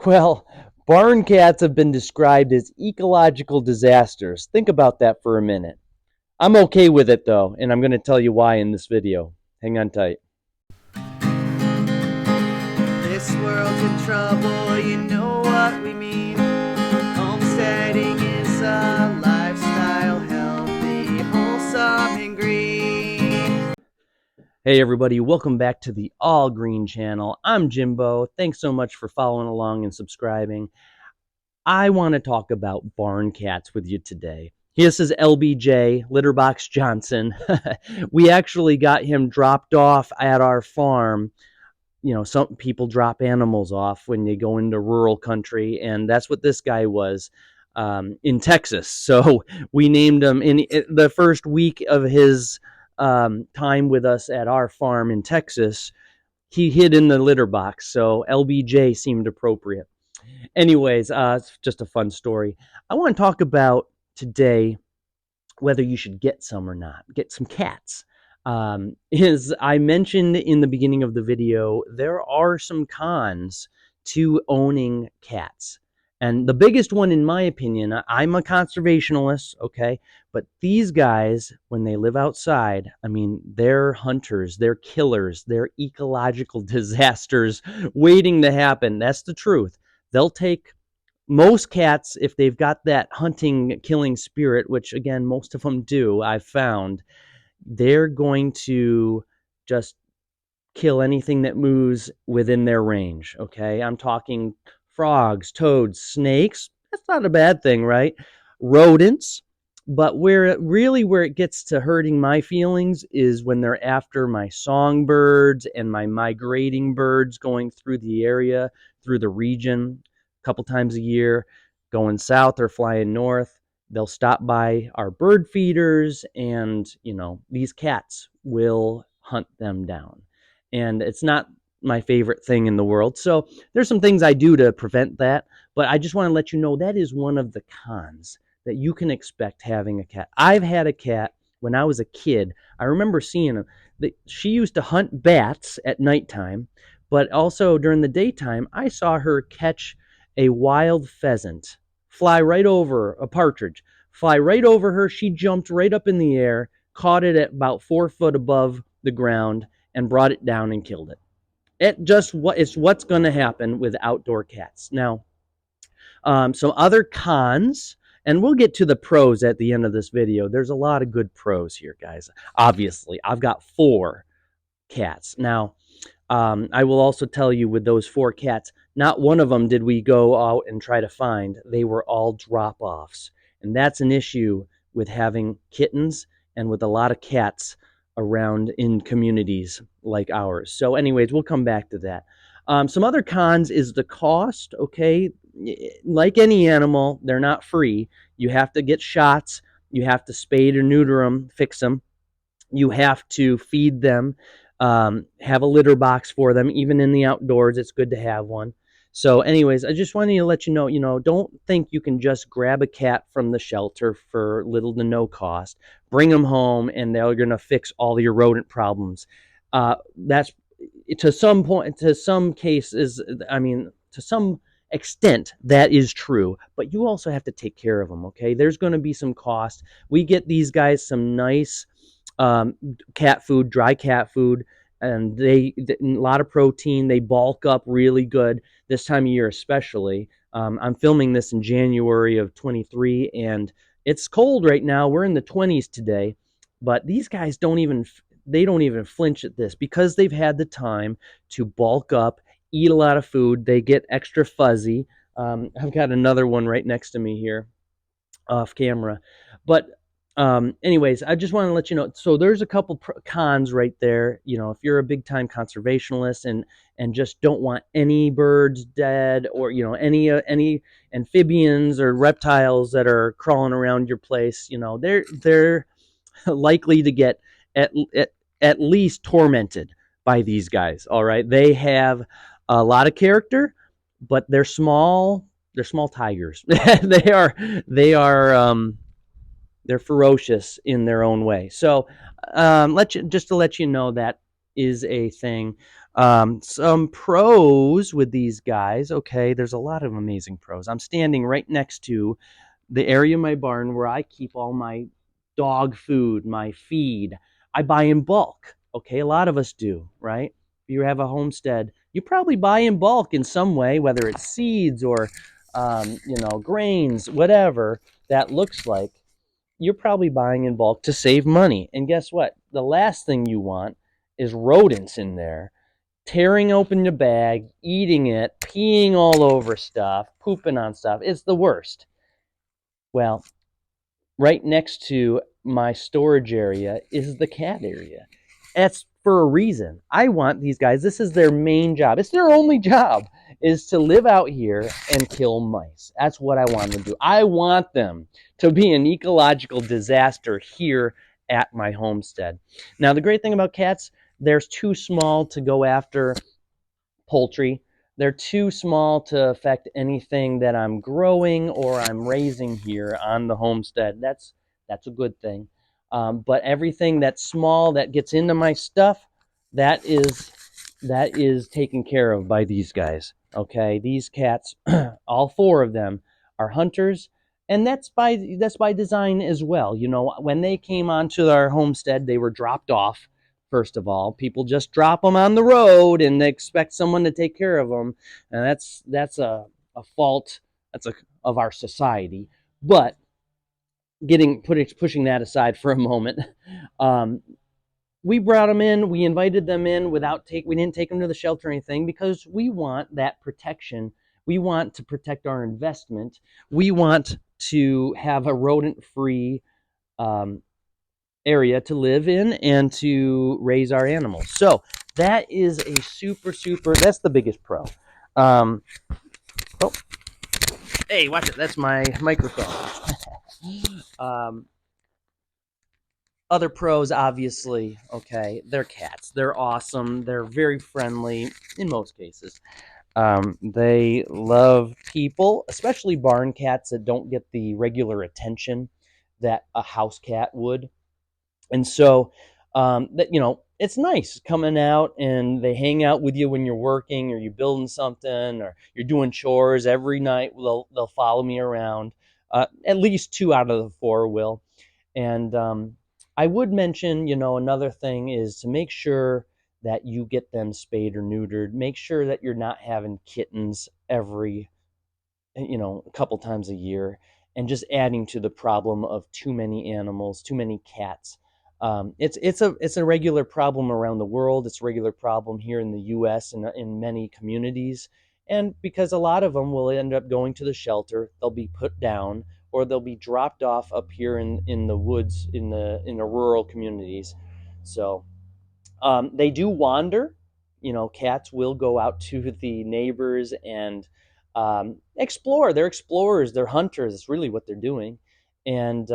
Well, barn cats have been described as ecological disasters. Think about that for a minute. I'm okay with it though, and I'm going to tell you why in this video. Hang on tight. This world's in trouble, you know what we mean. Homesteading is a lifestyle, healthy, wholesome, and green. Hey everybody, welcome back to the All Green channel. I'm Jimbo. Thanks so much for following along and subscribing. I want to talk about barn cats with you today. This is LBJ, Litterbox Johnson. We actually got him dropped off at our farm. You know, some people drop animals off when you go into rural country, and that's what this guy was in Texas. So we named him in the first week of his time with us at our farm in Texas. He hid in the litter box, so LBJ seemed appropriate. Anyways, it's just a fun story. I want to talk about today whether you should get some or not. Get some cats. As I mentioned in the beginning of the video, there are some cons to owning cats. And the biggest one, in my opinion, I'm a conservationist, okay? But these guys, when they live outside, I mean, they're hunters, they're killers, they're ecological disasters waiting to happen. That's the truth. They'll take most cats, if they've got that hunting, killing spirit, which again, most of them do, I've found, they're going to just kill anything that moves within their range. Okay. I'm talking frogs, toads, snakes. That's not a bad thing, right? Rodents. But where it gets to hurting my feelings is when they're after my songbirds and my migrating birds going through the area, through the region a couple times a year, going south or flying north. They'll stop by our bird feeders, and these cats will hunt them down. And it's not my favorite thing in the world. So there's some things I do to prevent that, but I just want to let you know that is one of the cons that you can expect having a cat. I've had a cat when I was a kid. I remember seeing her. She used to hunt bats at nighttime, but also during the daytime, I saw her catch a wild pheasant, fly right over a partridge, fly right over her. She jumped right up in the air, caught it at about 4 foot above the ground, and brought it down and killed it. It's what's going to happen with outdoor cats. Now, some other cons, and we'll get to the pros at the end of this video. There's a lot of good pros here, guys. Obviously, I've got 4 cats. Now, I will also tell you, with those 4 cats, not one of them did we go out and try to find. They were all drop-offs. And that's an issue with having kittens and with a lot of cats around in communities like ours. So anyways, we'll come back to that. Some other cons is the cost, okay? Like any animal, they're not free. You have to get shots. You have to spade or neuter them, fix them. You have to feed them, have a litter box for them. Even in the outdoors, it's good to have one. So anyways, I just wanted to let you know, don't think you can just grab a cat from the shelter for little to no cost, bring them home, and they're going to fix all your rodent problems. That's to some point, to some cases, I mean, to some extent, that is true, but you also have to take care of them, okay? There's going to be some cost. We get these guys some nice cat food, dry cat food, and a lot of protein. They bulk up really good this time of year, especially. I'm filming this in January of 23, and it's cold right now. We're in the 20s today, but these guys don't even flinch at this because they've had the time to bulk up, eat a lot of food. They get extra fuzzy. I've got another one right next to me here off camera. But anyways, I just want to let you know. So there's a couple cons right there. If you're a big time conservationist and just don't want any birds dead, or any amphibians or reptiles that are crawling around your place, they're likely to get at, at at least tormented by these guys. All right, they have a lot of character, but they're small. They're small tigers. They're ferocious in their own way. So, to let you know, that is a thing. Some pros with these guys. Okay, there's a lot of amazing pros. I'm standing right next to the area of my barn where I keep all my dog food, my feed. I buy in bulk. Okay, a lot of us do, right? If you have a homestead, you probably buy in bulk in some way, whether it's seeds or, grains, whatever that looks like. You're probably buying in bulk to save money. And guess what? The last thing you want is rodents in there tearing open the bag, eating it, peeing all over stuff, pooping on stuff. It's the worst. Well, right next to my storage area is the cat area. That's for a reason. I want these guys, this is their main job. It's their only job is to live out here and kill mice. That's what I want them to do. I want them to be an ecological disaster here at my homestead. Now, the great thing about cats, they're too small to go after poultry. They're too small to affect anything that I'm growing or I'm raising here on the homestead. That's a good thing. But everything that's small that gets into my stuff, that is that is taken care of by these guys. Okay, these cats, all four of them, are hunters, and that's by design as well. You know, when they came onto our homestead, they were dropped off. First of all, people just drop them on the road and they expect someone to take care of them, and that's a fault that's a of our society. But pushing that aside for a moment, um, we brought them in. We invited them in without take. We didn't take them to the shelter or anything because we want that protection. We want to protect our investment. We want to have a rodent-free um, area to live in and to raise our animals. So that is a super. That's the biggest pro. Um, oh, hey, watch it. That's my microphone. um, Other pros, obviously, okay, they're cats. They're awesome. They're very friendly in most cases. They love people, especially barn cats that don't get the regular attention that a house cat would. And so, it's nice coming out and they hang out with you when you're working or you're building something or you're doing chores every night. They'll follow me around. At least two out of the four will. And I would mention, another thing is to make sure that you get them spayed or neutered. Make sure that you're not having kittens every, a couple times a year, and just adding to the problem of too many animals, too many cats. It's a regular problem around the world. It's a regular problem here in the U.S. and in many communities. And because a lot of them will end up going to the shelter, they'll be put down or they'll be dropped off up here in the woods in the rural communities. So they do wander. Cats will go out to the neighbors and explore. They're explorers. They're hunters. It's really what they're doing. And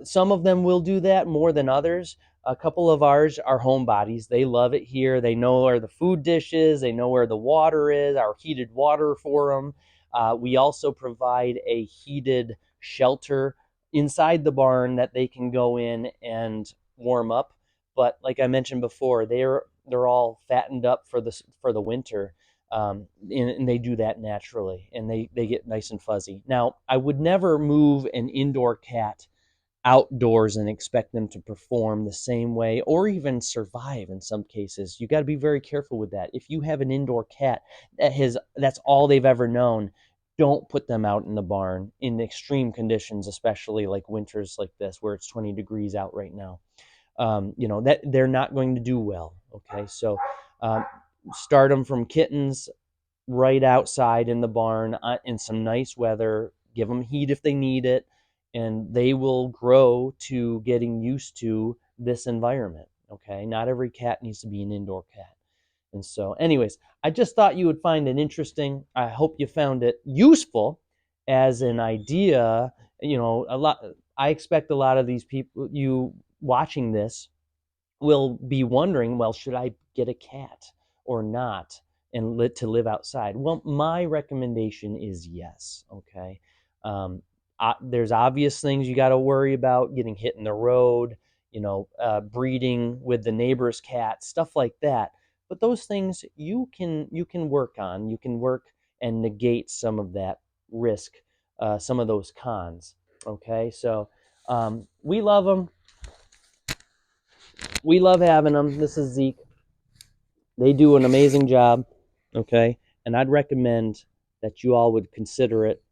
some of them will do that more than others. A couple of ours are homebodies. They love it here. They know where the food dish is. They know where the water is. Our heated water for them. We also provide a heated shelter inside the barn that they can go in and warm up. But like I mentioned before, they're all fattened up for the winter, and they do that naturally, and they get nice and fuzzy. Now, I would never move an indoor cat outdoors and expect them to perform the same way or even survive in some cases. You got to be very careful with that. If you have an indoor cat that's all they've ever known, don't put them out in the barn in extreme conditions, especially like winters like this where it's 20 degrees out right now. That they're not going to do well. Okay, so um, start them from kittens right outside in the barn in some nice weather. Give them heat if they need it, and they will grow to getting used to this environment. Okay, not every cat needs to be an indoor cat. And so, anyways, I just thought you would find it interesting. I hope you found it useful as an idea. A lot. I expect a lot of these people, you watching this, will be wondering, well, should I get a cat or not and to live outside? Well, my recommendation is yes. Okay. There's obvious things you got to worry about: getting hit in the road, breeding with the neighbor's cat, stuff like that. But those things you can work on. You can work and negate some of that risk, some of those cons. Okay, so we love them. We love having them. This is Zeke. They do an amazing job. Okay, and I'd recommend that you all would consider it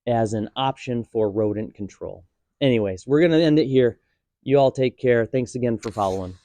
as an option for rodent control. Anyways, we're going to end it here. You all take care. Thanks again for following.